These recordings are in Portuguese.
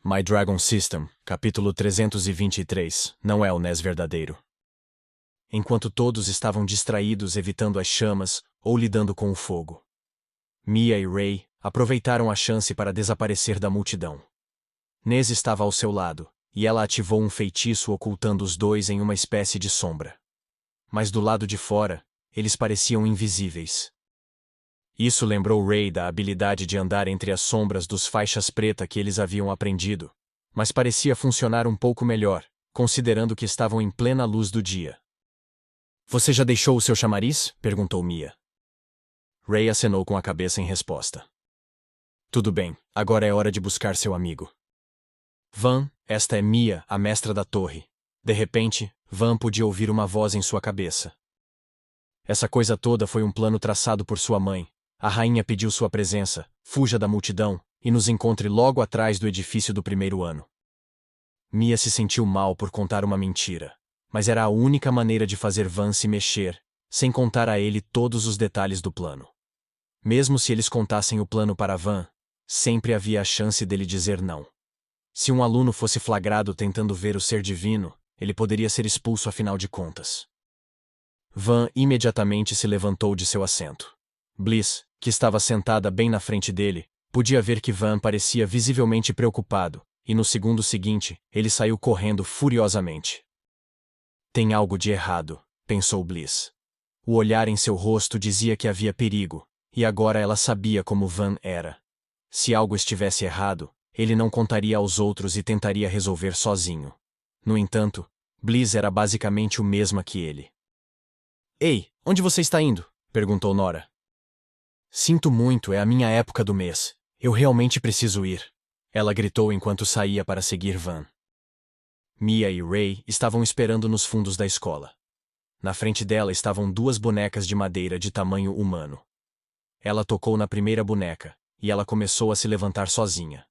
My Dragon System, capítulo 323, não é o NES verdadeiro. Enquanto todos estavam distraídos evitando as chamas ou lidando com o fogo, Mia e Ray aproveitaram a chance para desaparecer da multidão. Nez estava ao seu lado, e ela ativou um feitiço ocultando os dois em uma espécie de sombra. Mas do lado de fora, eles pareciam invisíveis. Isso lembrou Ray da habilidade de andar entre as sombras dos faixas preta que eles haviam aprendido, mas parecia funcionar um pouco melhor, considerando que estavam em plena luz do dia. Você já deixou o seu chamariz? Perguntou Mia. Ray acenou com a cabeça em resposta. Tudo bem, agora é hora de buscar seu amigo. Van, esta é Mia, a mestra da torre. De repente, Van podia ouvir uma voz em sua cabeça. Essa coisa toda foi um plano traçado por sua mãe. A rainha pediu sua presença, fuja da multidão, e nos encontre logo atrás do edifício do primeiro ano. Mia se sentiu mal por contar uma mentira, mas era a única maneira de fazer Van se mexer, sem contar a ele todos os detalhes do plano. Mesmo se eles contassem o plano para Van, sempre havia a chance dele dizer não. Se um aluno fosse flagrado tentando ver o ser divino, ele poderia ser expulso afinal de contas. Van imediatamente se levantou de seu assento. Bliss, que estava sentada bem na frente dele, podia ver que Van parecia visivelmente preocupado, e no segundo seguinte, ele saiu correndo furiosamente. Tem algo de errado, pensou Bliss. O olhar em seu rosto dizia que havia perigo, e agora ela sabia como Van era. Se algo estivesse errado, ele não contaria aos outros e tentaria resolver sozinho. No entanto, Bliss era basicamente o mesmo que ele. Ei, onde você está indo? Perguntou Nora. Sinto muito, é a minha época do mês. Eu realmente preciso ir. Ela gritou enquanto saía para seguir Van. Mia e Ray estavam esperando nos fundos da escola. Na frente dela estavam duas bonecas de madeira de tamanho humano. Ela tocou na primeira boneca, e ela começou a se levantar sozinha.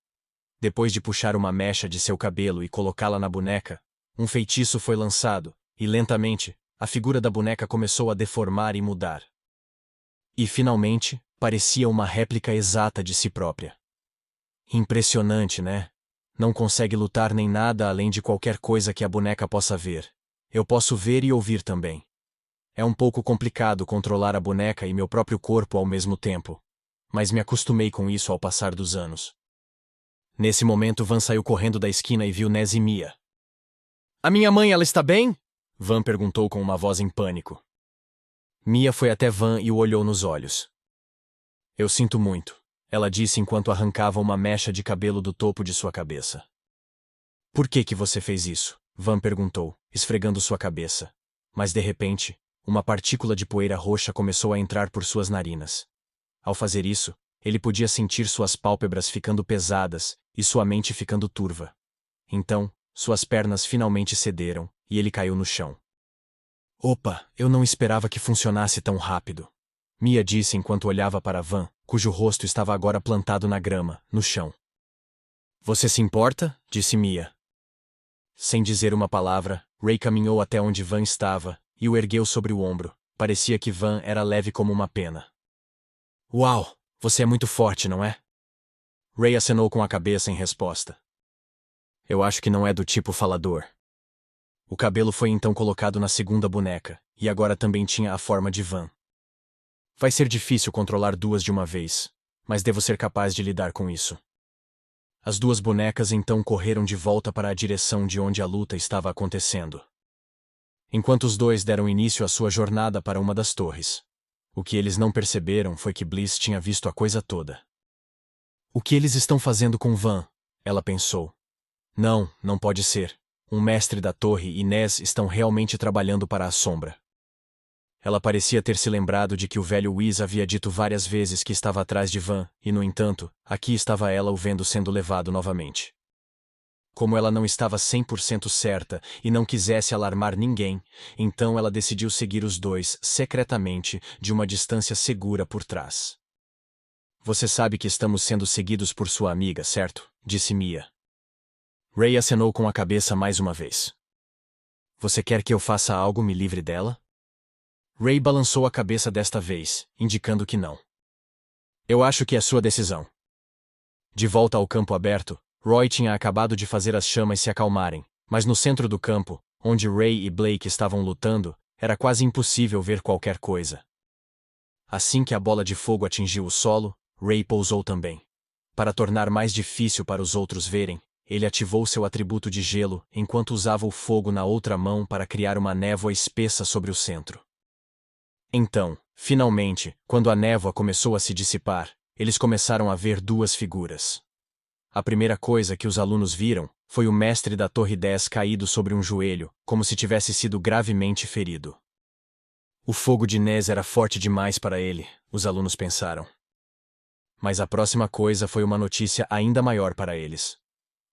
Depois de puxar uma mecha de seu cabelo e colocá-la na boneca, um feitiço foi lançado, e lentamente, a figura da boneca começou a deformar e mudar. E finalmente, parecia uma réplica exata de si própria. Impressionante, né? Não consegue lutar nem nada além de qualquer coisa que a boneca possa ver. Eu posso ver e ouvir também. É um pouco complicado controlar a boneca e meu próprio corpo ao mesmo tempo, mas me acostumei com isso ao passar dos anos. Nesse momento, Van saiu correndo da esquina e viu Nez e Mia. A minha mãe, ela está bem? Van perguntou com uma voz em pânico. Mia foi até Van e o olhou nos olhos. Eu sinto muito, ela disse enquanto arrancava uma mecha de cabelo do topo de sua cabeça. Por que você fez isso? Van perguntou, esfregando sua cabeça. Mas de repente, uma partícula de poeira roxa começou a entrar por suas narinas. Ao fazer isso, ele podia sentir suas pálpebras ficando pesadas e sua mente ficando turva. Então, suas pernas finalmente cederam, e ele caiu no chão. Opa, eu não esperava que funcionasse tão rápido. Mia disse enquanto olhava para Van, cujo rosto estava agora plantado na grama, no chão. Você se importa? Disse Mia. Sem dizer uma palavra, Ray caminhou até onde Van estava e o ergueu sobre o ombro. Parecia que Van era leve como uma pena. Uau, você é muito forte, não é? Ray acenou com a cabeça em resposta. Eu acho que não é do tipo falador. O cabelo foi então colocado na segunda boneca, e agora também tinha a forma de Van. Vai ser difícil controlar duas de uma vez, mas devo ser capaz de lidar com isso. As duas bonecas então correram de volta para a direção de onde a luta estava acontecendo. Enquanto os dois deram início à sua jornada para uma das torres. O que eles não perceberam foi que Bliss tinha visto a coisa toda. O que eles estão fazendo com Van? Ela pensou. Não, não pode ser. Um mestre da torre e Nez estão realmente trabalhando para a sombra. Ela parecia ter se lembrado de que o velho Whis havia dito várias vezes que estava atrás de Van, e no entanto, aqui estava ela o vendo sendo levado novamente. Como ela não estava 100% certa e não quisesse alarmar ninguém, então ela decidiu seguir os dois, secretamente, de uma distância segura por trás. Você sabe que estamos sendo seguidos por sua amiga, certo? Disse Mia. Ray acenou com a cabeça mais uma vez. Você quer que eu faça algo me livre dela? Ray balançou a cabeça desta vez, indicando que não. Eu acho que é sua decisão. De volta ao campo aberto, Roy tinha acabado de fazer as chamas se acalmarem, mas no centro do campo, onde Ray e Blake estavam lutando, era quase impossível ver qualquer coisa. Assim que a bola de fogo atingiu o solo, Ray pousou também. Para tornar mais difícil para os outros verem, ele ativou seu atributo de gelo enquanto usava o fogo na outra mão para criar uma névoa espessa sobre o centro. Então, finalmente, quando a névoa começou a se dissipar, eles começaram a ver duas figuras. A primeira coisa que os alunos viram foi o mestre da Torre 10 caído sobre um joelho, como se tivesse sido gravemente ferido. O fogo de Nez era forte demais para ele, os alunos pensaram. Mas a próxima coisa foi uma notícia ainda maior para eles.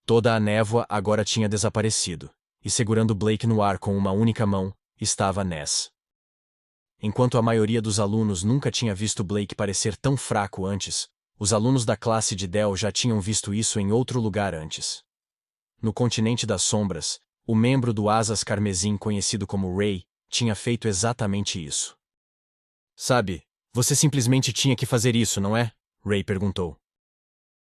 Toda a névoa agora tinha desaparecido, e segurando Blake no ar com uma única mão, estava Nez. Enquanto a maioria dos alunos nunca tinha visto Blake parecer tão fraco antes, os alunos da classe de Del já tinham visto isso em outro lugar antes. No continente das sombras, o membro do Asas Carmesim conhecido como Ray tinha feito exatamente isso. Sabe, você simplesmente tinha que fazer isso, não é? Ray perguntou.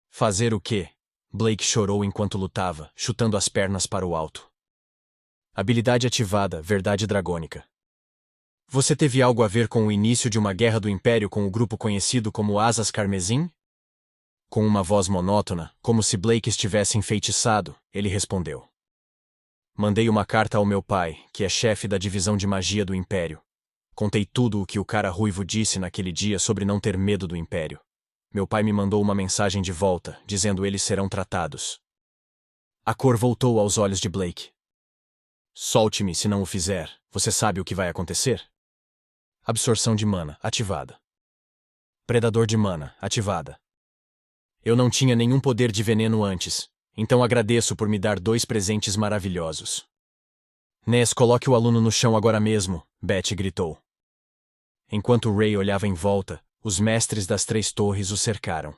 Fazer o quê? Blake chorou enquanto lutava, chutando as pernas para o alto. Habilidade ativada, verdade dragônica. Você teve algo a ver com o início de uma guerra do Império com o grupo conhecido como Asas Carmesim? Com uma voz monótona, como se Blake estivesse enfeitiçado, ele respondeu. Mandei uma carta ao meu pai, que é chefe da divisão de magia do Império. Contei tudo o que o cara ruivo disse naquele dia sobre não ter medo do Império. Meu pai me mandou uma mensagem de volta, dizendo eles serão tratados. A cor voltou aos olhos de Blake. Solte-me se não o fizer, você sabe o que vai acontecer? Absorção de mana, ativada. Predador de mana, ativada. Eu não tinha nenhum poder de veneno antes, então agradeço por me dar 2 presentes maravilhosos. Nez, coloque o aluno no chão agora mesmo, Betty gritou. Enquanto Ray olhava em volta, os mestres das 3 torres o cercaram.